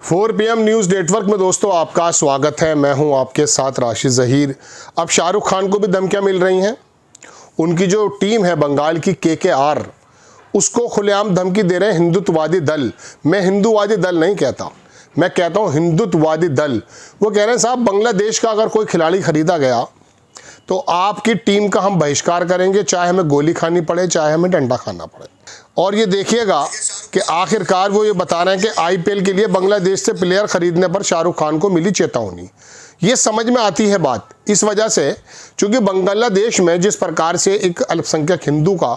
4 PM news network में दोस्तों आपका स्वागत है। मैं हूं आपके साथ राशिद ज़हीर। अब शाहरुख खान को भी धमकियां मिल रही हैं। उनकी जो टीम है बंगाल की KKR, उसको खुलेआम धमकी दे रहे हैं हिंदुत्ववादी दल। मैं हिंदूवादी दल नहीं कहता, मैं कहता हूं हिंदुत्ववादी दल। वो कह रहे हैं साहब बांग्लादेश का अगर कोई खिलाड़ी खरीदा गया तो आपकी टीम का हम बहिष्कार करेंगे, चाहे हमें गोली खानी पड़े, चाहे हमें डंडा खाना पड़े। और ये देखिएगा कि आखिरकार वो ये बता रहे हैं कि IPL के लिए बांग्लादेश से प्लेयर खरीदने पर शाहरुख खान को मिली चेतावनी। ये समझ में आती है बात इस वजह से क्योंकि बांग्लादेश में जिस प्रकार से एक अल्पसंख्यक हिंदू का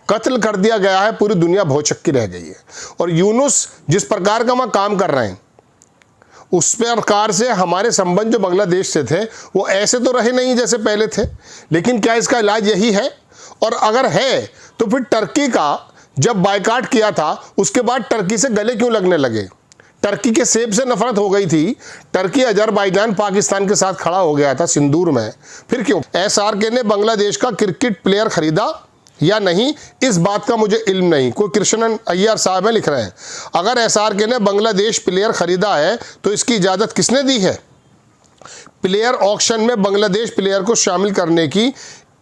कत्ल कर दिया गया है, पूरी दुनिया भौचक्की रह गई है। और यूनुस जिस प्रकार का वहाँ काम कर रहे हैं, उस प्रकार से हमारे संबंध जो बांग्लादेश से थे वो ऐसे तो रहे नहीं जैसे पहले थे। लेकिन क्या इसका इलाज यही है? और अगर है तो फिर टर्की का जब बायकॉट किया था उसके बाद टर्की से गले क्यों लगने लगे? टर्की के सेब से नफरत हो गई थी। टर्की अजरबैजान पाकिस्तान के साथ खड़ा हो गया था सिंदूर में, फिर क्यों? SRK ने बांग्लादेश का क्रिकेट प्लेयर खरीदा या नहीं, इस बात का मुझे इल्म नहीं। कोई कृष्णन अय्यर साहब लिख रहे हैं अगर SRK ने बांग्लादेश प्लेयर खरीदा है तो इसकी इजाज़त किसने दी है? प्लेयर ऑक्शन में बांग्लादेश प्लेयर को शामिल करने की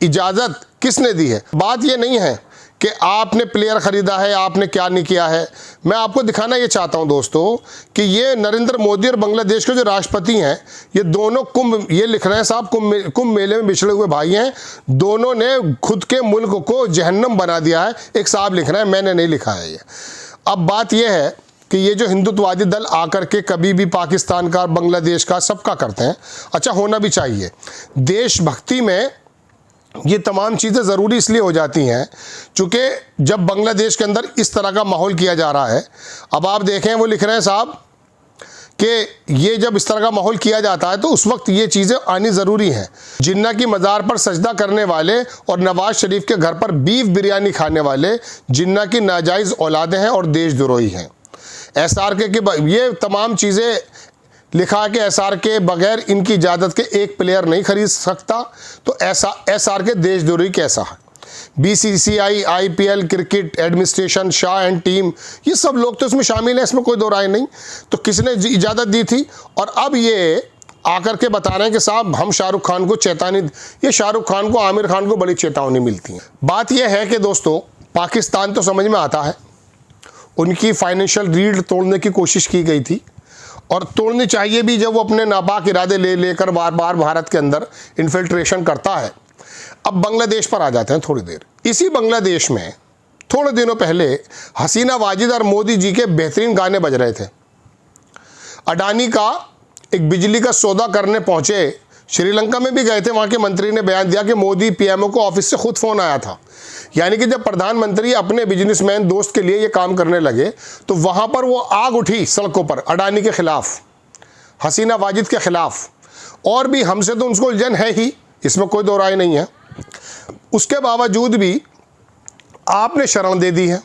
इजाज़त किसने दी है? बात ये नहीं है कि आपने प्लेयर खरीदा है, आपने क्या नहीं किया है। मैं आपको दिखाना ये चाहता हूं दोस्तों कि ये नरेंद्र मोदी और बांग्लादेश के जो राष्ट्रपति हैं, ये दोनों ये लिख रहे हैं साहब कुंभ मेले में बिछड़े हुए भाई हैं। दोनों ने खुद के मुल्क को जहन्नम बना दिया है। एक साहब लिख रहे हैं, मैंने नहीं लिखा है ये। अब बात यह है कि ये जो हिंदुत्ववादी दल आकर के कभी भी पाकिस्तान का, बांग्लादेश का, सबका करते हैं। अच्छा, होना भी चाहिए। देशभक्ति में ये तमाम चीज़ें ज़रूरी इसलिए हो जाती हैं चूँकि जब बांग्लादेश के अंदर इस तरह का माहौल किया जा रहा है। अब आप देखें, वो लिख रहे हैं साहब कि ये जब इस तरह का माहौल किया जाता है तो उस वक्त ये चीज़ें आनी ज़रूरी हैं। जिन्ना की मज़ार पर सजदा करने वाले और नवाज शरीफ के घर पर बीफ बिरयानी खाने वाले जिन्ना की नाजायज़ औलादें हैं और देशद्रोही हैं। SRK की ये तमाम चीज़ें लिखा कि SRK बगैर इनकी इजाज़त के एक प्लेयर नहीं खरीद सकता। तो ऐसा SRK देशद्रोही कैसा है? BCCI, IPL, cricket administration, Shah and team, ये सब लोग तो इसमें शामिल हैं, इसमें कोई दो राय नहीं। तो किसने इजाज़त दी थी? और अब ये आकर के बता रहे हैं कि साहब हम शाहरुख खान को चेतावनी, ये शाहरुख खान को, आमिर खान को बड़ी चेतावनी मिलती है। बात यह है कि दोस्तों पाकिस्तान तो समझ में आता है, उनकी फाइनेंशियल रीढ़ तोड़ने की कोशिश की गई थी और तोड़नी चाहिए भी जब वो अपने नापाक इरादे लेकर बार बार भारत के अंदर इन्फिल्ट्रेशन करता है। अब बांग्लादेश पर आ जाते हैं थोड़ी देर। इसी बांग्लादेश में थोड़े दिनों पहले हसीना वाजिद और मोदी जी के बेहतरीन गाने बज रहे थे। अडानी का एक बिजली का सौदा करने पहुंचे, श्रीलंका में भी गए थे। वहाँ के मंत्री ने बयान दिया कि मोदी PMO को ऑफिस से खुद फ़ोन आया था। यानी कि जब प्रधानमंत्री अपने बिजनेसमैन दोस्त के लिए ये काम करने लगे तो वहाँ पर वो आग उठी सड़कों पर अडानी के खिलाफ, हसीना वाजिद के खिलाफ। और भी हमसे तो उनको उलझन है ही, इसमें कोई दो राय नहीं है। उसके बावजूद भी आपने शरण दे दी है।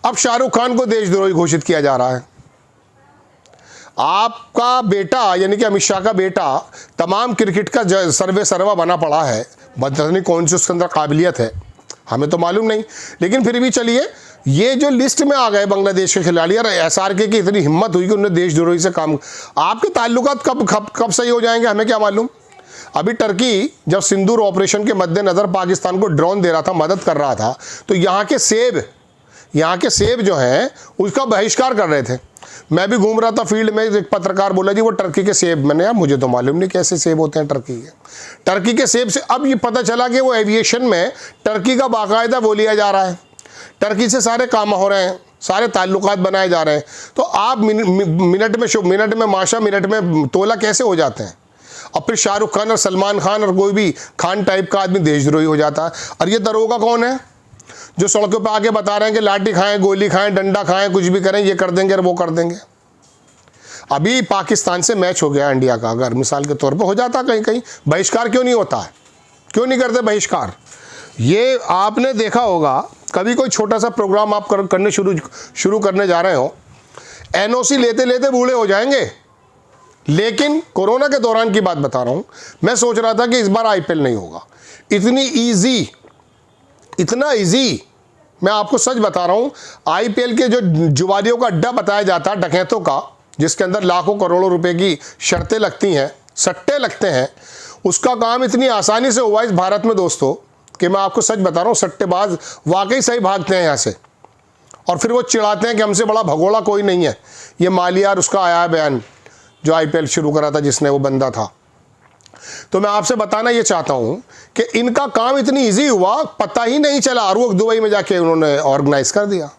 अब शाहरुख खान को देशद्रोही घोषित किया जा रहा है। आपका बेटा यानी कि अमित शाह का बेटा तमाम क्रिकेट का सर्वा बना पड़ा है। पता नहीं कौन सी उसके अंदर काबिलियत है, हमें तो मालूम नहीं। लेकिन फिर भी चलिए, ये जो लिस्ट में आ गए बांग्लादेश के खिलाड़ी, और SRK की इतनी हिम्मत हुई कि उन्होंने देशद्रोही से काम। आपके ताल्लुकात कब सही हो जाएंगे हमें क्या मालूम। अभी टर्की जब सिंदूर ऑपरेशन के मद्देनज़र पाकिस्तान को ड्रोन दे रहा था, मदद कर रहा था, तो यहाँ के सेब जो हैं उसका बहिष्कार कर रहे थे। मैं भी घूम रहा था फील्ड में, एक पत्रकार बोला जी वो टर्की के सेब। मैंने यार मुझे तो मालूम नहीं कैसे सेब होते हैं टर्की के सेब से। अब ये पता चला कि वो एविएशन में टर्की का बाकायदा वो लिया जा रहा है, टर्की से सारे काम हो रहे हैं, सारे ताल्लुकात बनाए जा रहे हैं। तो आप मिनट में माशा, मिनट में तोला कैसे हो जाते हैं? और फिर शाहरुख खान और सलमान खान और कोई भी खान टाइप का आदमी देशद्रोही हो जाता है। और ये दरोगा कौन है जो सड़कों पर आके बता रहे हैं कि लाठी खाएं, गोली खाएं, डंडा खाएं, कुछ भी करें, ये कर देंगे और वो कर देंगे। अभी पाकिस्तान से मैच हो गया इंडिया का, अगर मिसाल के तौर पर हो जाता कहीं कहीं, बहिष्कार क्यों नहीं होता है? क्यों नहीं करते बहिष्कार? ये आपने देखा होगा, कभी कोई छोटा सा प्रोग्राम आप करने शुरू करने जा रहे हो, NOC लेते लेते बूढ़े हो जाएंगे। लेकिन कोरोना के दौरान की बात बता रहा हूँ, मैं सोच रहा था कि इस बार IPL नहीं होगा। इतना ईजी मैं आपको सच बता रहा हूँ। IPL के जो जुआरियों का अड्डा बताया जाता है, डकैतों का, जिसके अंदर लाखों करोड़ों रुपए की शर्तें लगती हैं, सट्टे लगते हैं, उसका काम इतनी आसानी से हुआ इस भारत में दोस्तों कि मैं आपको सच बता रहा हूँ, सट्टेबाज वाकई सही भागते हैं यहाँ से। और फिर वो चिढ़ाते हैं कि हमसे बड़ा भगोड़ा कोई नहीं है। ये मालिया और उसका आया बयान जो IPL शुरू करा था जिसने, वो बंदा था। तो मैं आपसे बताना ये चाहता हूं कि इनका काम इतनी इजी हुआ, पता ही नहीं चला, और वो दुबई में जाके उन्होंने ऑर्गेनाइज कर दिया।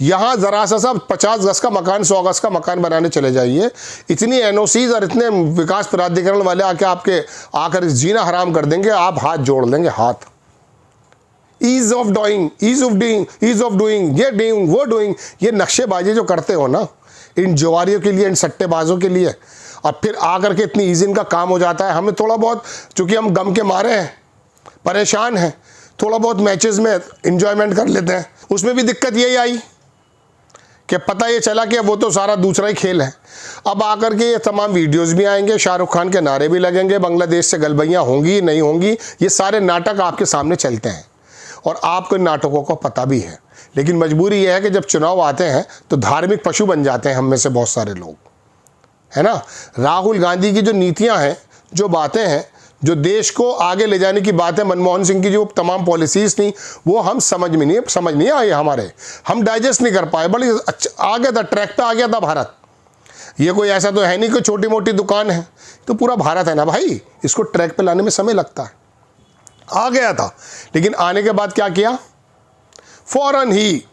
यहां जरा सा 50 गज का मकान, 100 गज का मकान बनाने चले जाइए, इतनी NOCs और इतने विकास प्राधिकरण वाले आके आपके आकर जीना हराम कर देंगे, आप हाथ जोड़ लेंगे, हाथ। Ease of doing, ease of doing, ease of doing, ये डूइंग, वो डूइंग, ये नक्शेबाजी जो करते हो ना इन जुआरियों के लिए, इन सट्टेबाजों के लिए, और फिर आकर के इतनी ईजी इनका काम हो जाता है। हमें थोड़ा बहुत, चूंकि हम गम के मारे हैं, परेशान हैं, थोड़ा बहुत मैचेस में इंजॉयमेंट कर लेते हैं। उसमें भी दिक्कत यही आई कि पता ये चला कि वो तो सारा दूसरा ही खेल है। अब आकर के ये तमाम वीडियोस भी आएंगे, शाहरुख खान के नारे भी लगेंगे, बांग्लादेश से गलबैयाँ होंगी नहीं होंगी, ये सारे नाटक आपके सामने चलते हैं और आपको इन नाटकों को पता भी है। लेकिन मजबूरी ये है कि जब चुनाव आते हैं तो धार्मिक पशु बन जाते हैं हम में से बहुत सारे लोग, है ना। राहुल गांधी की जो नीतियां हैं, जो बातें हैं, जो देश को आगे ले जाने की बातें, मनमोहन सिंह की जो तमाम पॉलिसीज़ थी, वो हम समझ नहीं आई हमारे, हम डाइजेस्ट नहीं कर पाए। बड़ी आ गया था, ट्रैक पे आ गया था भारत। ये कोई ऐसा तो है नहीं कि छोटी मोटी दुकान है, तो पूरा भारत है ना भाई, इसको ट्रैक पे लाने में समय लगता है। आ गया था, लेकिन आने के बाद क्या किया, फौरन ही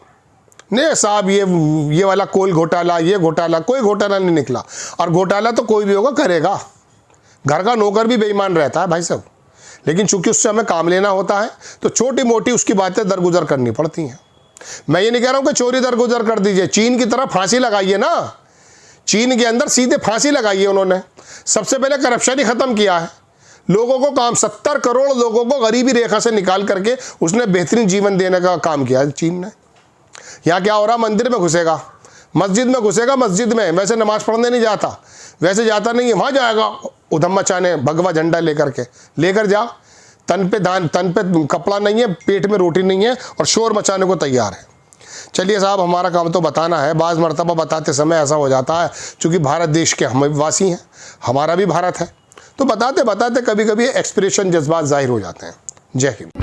नहीं साहब ये वाला कोल घोटाला, ये घोटाला, कोई घोटाला नहीं निकला। और घोटाला तो कोई भी होगा करेगा, घर का नौकर भी बेईमान रहता है भाई साहब, लेकिन चूंकि उससे हमें काम लेना होता है तो छोटी मोटी उसकी बातें दरगुजर करनी पड़ती हैं। मैं ये नहीं कह रहा हूं कि चोरी दरगुजर कर दीजिए, चीन की तरह फांसी लगाइए ना, चीन के अंदर सीधे फांसी लगाई है उन्होंने। सबसे पहले करप्शन ही खत्म किया है, लोगों को काम, 70 करोड़ लोगों को गरीबी रेखा से निकाल करके उसने बेहतरीन जीवन देने का काम किया चीन ने। यहाँ क्या हो रहा, मंदिर में घुसेगा, मस्जिद में घुसेगा, मस्जिद में वैसे नमाज पढ़ने नहीं जाता, वैसे जाता नहीं है, वहाँ जाएगा उधम मचाने, भगवा झंडा लेकर जा, तन पे कपड़ा नहीं है, पेट में रोटी नहीं है, और शोर मचाने को तैयार है। चलिए साहब, हमारा काम तो बताना है। बाज़ मरतबा बताते समय ऐसा हो जाता है, चूँकि भारत देश के हम वासी हैं, हमारा भी भारत है, तो बताते बताते कभी कभी एक्सप्रेशन, जज्बात ज़ाहिर हो जाते हैं। जय हिंद।